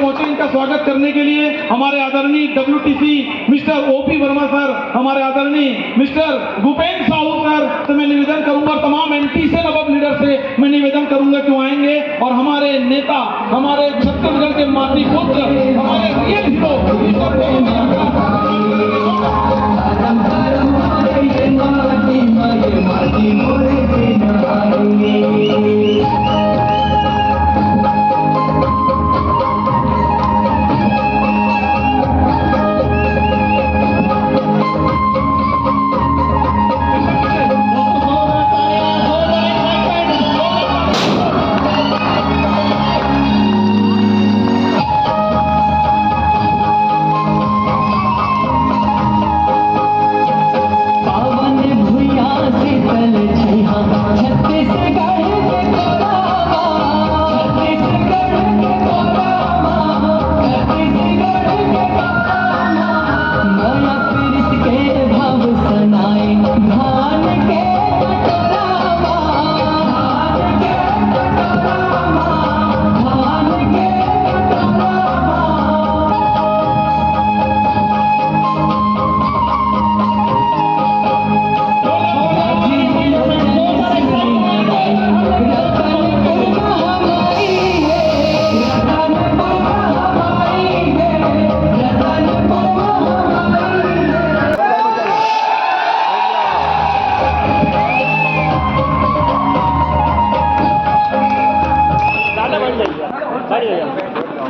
पहुंचे इनका स्वागत करने के लिए हमारे आदरणीय WTC mister OP Verma sir, हमारे आदरणीय मिस्टर भूपेंद्र साहू सर से मैं निवेदन करूंगा, तमाम MP से नवाब लीडर से मैं निवेदन करूंगा कि वो आएंगे और हमारे नेता, हमारे छत्तीसगढ़ के माटी पुत्र, हमारे रियल हीरो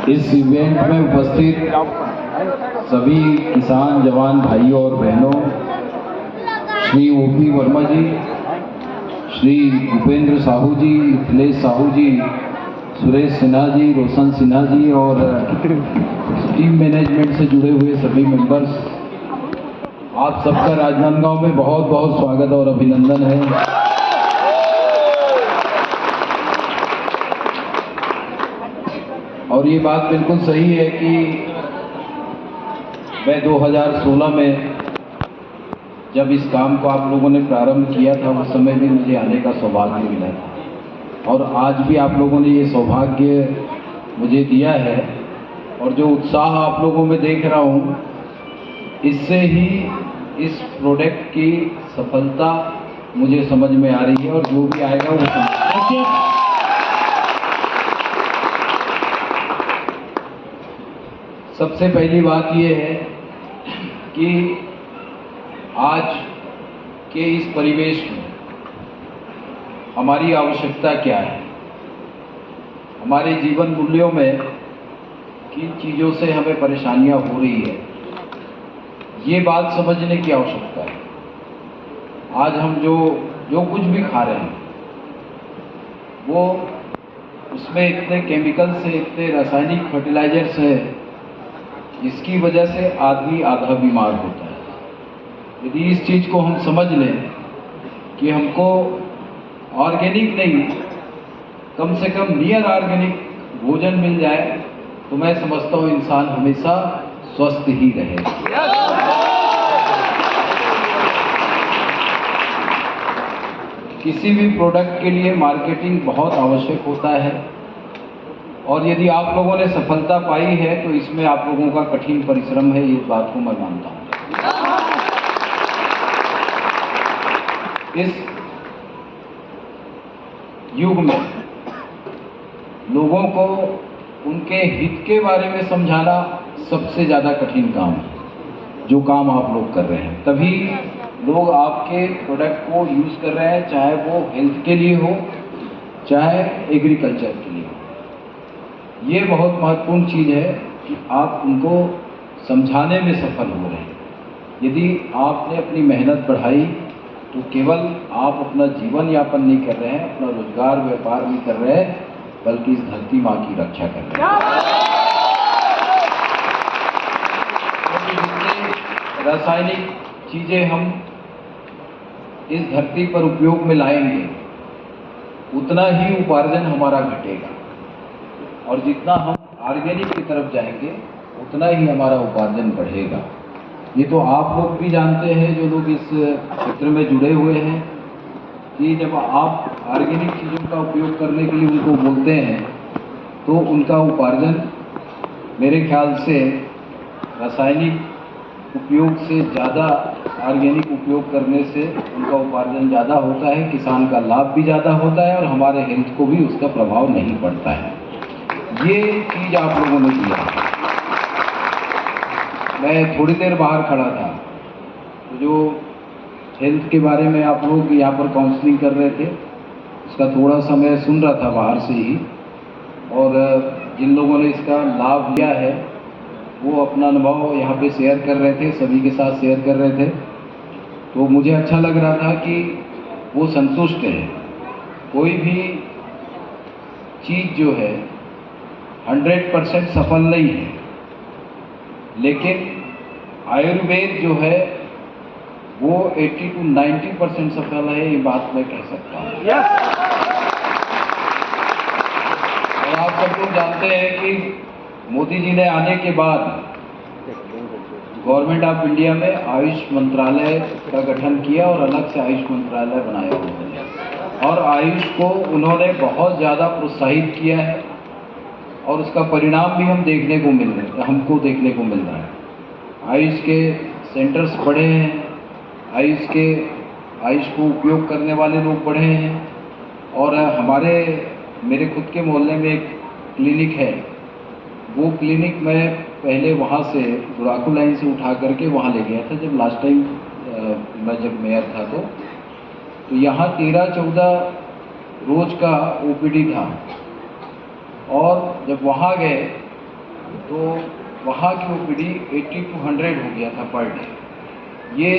इस इवेंट में उपस्थित सभी किसान जवान भाइयों और बहनों, श्री OP वर्मा जी, श्री भूपेंद्र साहू जी, अखिलेश साहू जी, सुरेश सिन्हा जी, रोशन सिन्हा जी और टीम मैनेजमेंट से जुड़े हुए सभी मेंबर्स, आप सबका राजनांदगांव में बहुत बहुत स्वागत और अभिनंदन है। और ये बात बिल्कुल सही है कि मैं 2016 में जब इस काम को आप लोगों ने प्रारंभ किया था, उस समय भी मुझे आने का सौभाग्य मिला था और आज भी आप लोगों ने ये सौभाग्य मुझे दिया है। और जो उत्साह आप लोगों में देख रहा हूँ, इससे ही इस प्रोडक्ट की सफलता मुझे समझ में आ रही है और जो भी आएगा वो समझ। सबसे पहली बात ये है कि आज के इस परिवेश में हमारी आवश्यकता क्या है, हमारे जीवन मूल्यों में किन चीज़ों से हमें परेशानियां हो रही है, ये बात समझने की आवश्यकता है। आज हम जो कुछ भी खा रहे हैं वो उसमें इतने केमिकल्स है, इतने रासायनिक फर्टिलाइजर्स है, इसकी वजह से आदमी आधा बीमार होता है। यदि इस चीज़ को हम समझ लें कि हमको ऑर्गेनिक नहीं, कम से कम नियर ऑर्गेनिक भोजन मिल जाए, तो मैं समझता हूँ इंसान हमेशा स्वस्थ ही रहेगा। किसी भी प्रोडक्ट के लिए मार्केटिंग बहुत आवश्यक होता है और यदि आप लोगों ne सफलता पाई है तो इसमें आप लोगों का कठिन परिश्रम है, इस बात को मैं मानता हूँ। इस युग में लोगों को उनके हित के बारे में समझाना सबसे ज़्यादा कठिन काम है, जो काम आप लोग कर रहे हैं। तभी लोग आपके प्रोडक्ट को यूज़ कर रहे हैं, चाहे वो हेल्थ के लिए हो, चाहे एग्रीकल्चर के लिए हो। ये बहुत महत्वपूर्ण चीज़ है कि आप उनको समझाने में सफल हो रहे हैं। यदि आपने अपनी मेहनत बढ़ाई तो केवल आप अपना जीवन यापन नहीं कर रहे हैं, अपना रोजगार व्यापार नहीं कर रहे हैं, बल्कि इस धरती माँ की रक्षा कर रहे हैं। जितनी रासायनिक चीज़ें हम इस धरती पर उपयोग में लाएंगे, उतना ही उपार्जन हमारा घटेगा और जितना हम ऑर्गेनिक की तरफ जाएंगे उतना ही हमारा उपार्जन बढ़ेगा। ये तो आप लोग भी जानते हैं, जो लोग इस क्षेत्र में जुड़े हुए हैं, कि जब आप ऑर्गेनिक चीज़ों का उपयोग करने के लिए उनको बोलते हैं तो उनका उपार्जन मेरे ख्याल से रासायनिक उपयोग से ज़्यादा ऑर्गेनिक उपयोग करने से उनका उपार्जन ज़्यादा होता है, किसान का लाभ भी ज़्यादा होता है और हमारे हेल्थ को भी उसका प्रभाव नहीं पड़ता है। ये चीज़ आप लोगों ने दिया। मैं थोड़ी देर बाहर खड़ा था, तो जो हेल्थ के बारे में आप लोग यहाँ पर काउंसलिंग कर रहे थे, उसका थोड़ा सा मैं सुन रहा था बाहर से ही, और जिन लोगों ने इसका लाभ लिया है वो अपना अनुभव यहाँ पे शेयर कर रहे थे, सभी के साथ शेयर कर रहे थे। तो मुझे अच्छा लग रहा था कि वो संतुष्ट है। कोई भी चीज़ जो है 100% सफल नहीं है, लेकिन आयुर्वेद जो है वो 80 to 90% सफल है, ये बात मैं कह सकता हूँ। और आप सब लोग जानते हैं कि मोदी जी ने आने के बाद गवर्नमेंट ऑफ इंडिया में आयुष मंत्रालय का गठन किया और अलग से आयुष मंत्रालय बनाया उन्होंने, और आयुष को उन्होंने बहुत ज़्यादा प्रोत्साहित किया है और उसका परिणाम भी हमको देखने को मिल रहा है। आयुष के सेंटर्स बढ़े हैं, आयुष को उपयोग करने वाले लोग बढ़े हैं, और मेरे खुद के मोहल्ले में एक क्लिनिक है। वो क्लिनिक मैं पहले वहाँ से बुराकू लाइन से उठा करके वहाँ ले गया था जब लास्ट टाइम मैं जब मेयर था। तो यहाँ 13-14 रोज का ओपीडी था, और जब वहाँ गए तो वहाँ की ओपीडी 80 to 100 हो गया था पर डे। ये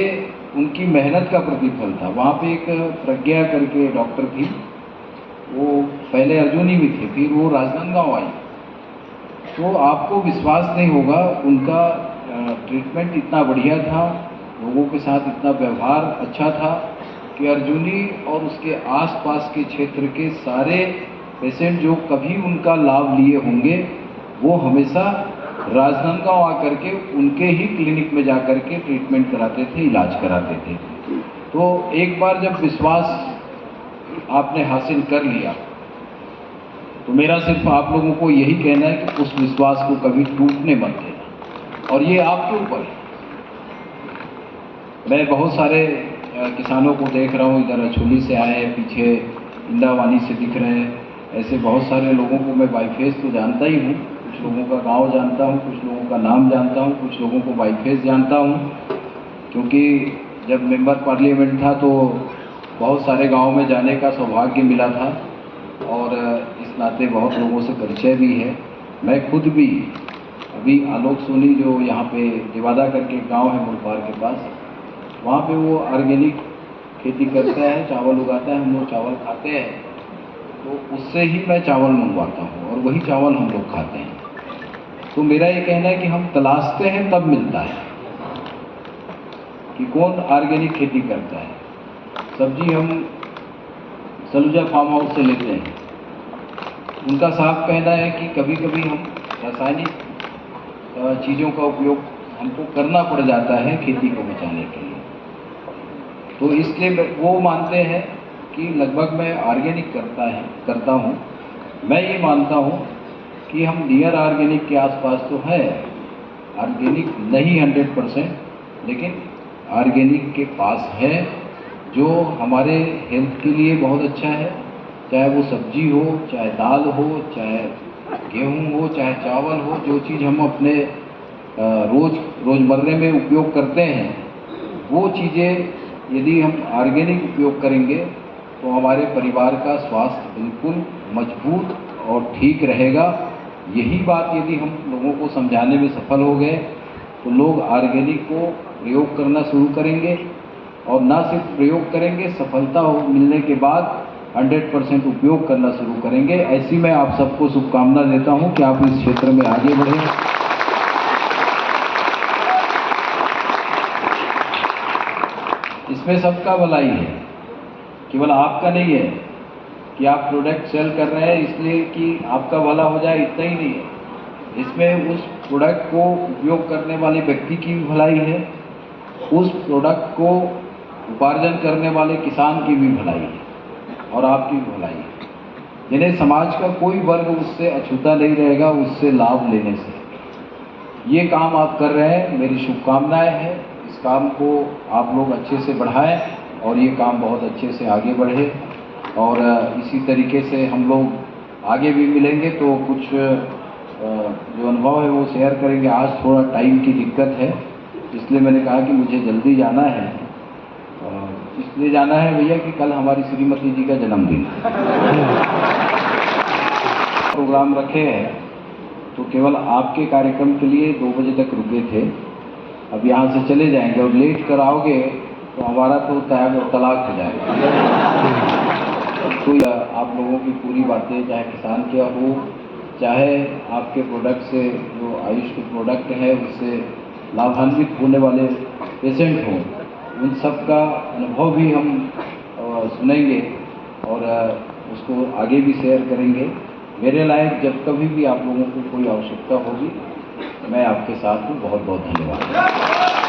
उनकी मेहनत का प्रतिफल था। वहाँ पे एक प्रज्ञा करके डॉक्टर थी, वो पहले अर्जुनी में थे, फिर वो राजनांदगांव आई। तो आपको विश्वास नहीं होगा, उनका ट्रीटमेंट इतना बढ़िया था, लोगों के साथ इतना व्यवहार अच्छा था कि अर्जुनी और उसके आसपास के क्षेत्र के सारे पेशेंट जो कभी उनका लाभ लिए होंगे वो हमेशा राजनांदगांव आकर के उनके ही क्लिनिक में जा कर के ट्रीटमेंट कराते थे, इलाज कराते थे। तो एक बार जब विश्वास आपने हासिल कर लिया तो मेरा सिर्फ आप लोगों को यही कहना है कि उस विश्वास को कभी टूटने मत देना, और ये आपके ऊपर है। मैं बहुत सारे किसानों को देख रहा हूँ, इधर अछोली से आए हैं, पीछे इंदावानी से दिख रहे हैं, ऐसे बहुत सारे लोगों को मैं बाई फेस तो जानता ही हूँ। कुछ लोगों का गांव जानता हूँ, कुछ लोगों का नाम जानता हूँ, कुछ लोगों को बाई फेस जानता हूँ, क्योंकि जब मेंबर पार्लियामेंट था तो बहुत सारे गाँव में जाने का सौभाग्य मिला था, और इस नाते बहुत लोगों से परिचय भी है। मैं खुद भी अभी आलोक सोनी जो यहाँ पे दिवादा करके एक गाँव है मुलपार के पास, वहाँ पे वो ऑर्गेनिक खेती करता है, चावल उगाता है, हम लोग चावल खाते हैं, तो उससे ही मैं चावल मंगवाता हूँ और वही चावल हम लोग खाते हैं। तो मेरा ये कहना है कि हम तलाशते हैं तब मिलता है कि कौन ऑर्गेनिक खेती करता है। सब्जी हम सलूजा फार्म हाउस से लेते हैं, उनका साफ कहना है कि कभी कभी हम रासायनिक चीज़ों का उपयोग हमको करना पड़ जाता है खेती को बचाने के लिए। तो इसलिए वो मानते हैं कि लगभग मैं ऑर्गेनिक करता हूँ। मैं ये मानता हूँ कि हम नियर ऑर्गेनिक के आसपास तो है, ऑर्गेनिक नहीं 100%, लेकिन ऑर्गेनिक के पास है, जो हमारे हेल्थ के लिए बहुत अच्छा है। चाहे वो सब्जी हो, चाहे दाल हो, चाहे गेहूं हो, चाहे चावल हो, जो चीज़ हम अपने रोज़मर्रे में उपयोग करते हैं, वो चीज़ें यदि हम ऑर्गेनिक उपयोग करेंगे तो हमारे परिवार का स्वास्थ्य बिल्कुल मजबूत और ठीक रहेगा। यही बात यदि हम लोगों को समझाने में सफल हो गए तो लोग ऑर्गेनिक को प्रयोग करना शुरू करेंगे, और ना सिर्फ प्रयोग करेंगे, सफलता मिलने के बाद 100% उपयोग करना शुरू करेंगे। ऐसी मैं आप सबको शुभकामना देता हूं कि आप इस क्षेत्र में आगे बढ़ें। इसमें सबका भलाई है, केवल आपका नहीं है कि आप प्रोडक्ट सेल कर रहे हैं इसलिए कि आपका भला हो जाए, इतना ही नहीं है। इसमें उस प्रोडक्ट को उपयोग करने वाले व्यक्ति की भी भलाई है, उस प्रोडक्ट को उपार्जन करने वाले किसान की भी भलाई है, और आपकी भी भलाई है। जिन्हें समाज का कोई वर्ग उससे अछूता नहीं रहेगा, उससे लाभ लेने से। ये काम आप कर रहे हैं, मेरी शुभकामनाएं हैं। इस काम को आप लोग अच्छे से बढ़ाएं और ये काम बहुत अच्छे से आगे बढ़े। और इसी तरीके से हम लोग आगे भी मिलेंगे तो कुछ जो अनुभव है वो शेयर करेंगे। आज थोड़ा टाइम की दिक्कत है, इसलिए मैंने कहा कि मुझे जल्दी जाना है। इसलिए जाना है भैया कि कल हमारी श्रीमती जी का जन्मदिन है। प्रोग्राम रखे हैं तो केवल आपके कार्यक्रम के लिए 2 बजे तक रुके थे। अब यहाँ से चले जाएंगे और लेट कर आओगे तो हमारा तो तलाक हो जाएगा। तो आप लोगों की पूरी बातें, चाहे किसान क्या हो, चाहे आपके प्रोडक्ट से जो आयुष के प्रोडक्ट है उससे लाभान्वित होने वाले पेशेंट हों, उन सब का अनुभव भी हम सुनेंगे और उसको आगे भी शेयर करेंगे। मेरे लायक जब कभी भी आप लोगों को कोई आवश्यकता होगी मैं आपके साथ हूँ। बहुत बहुत धन्यवाद।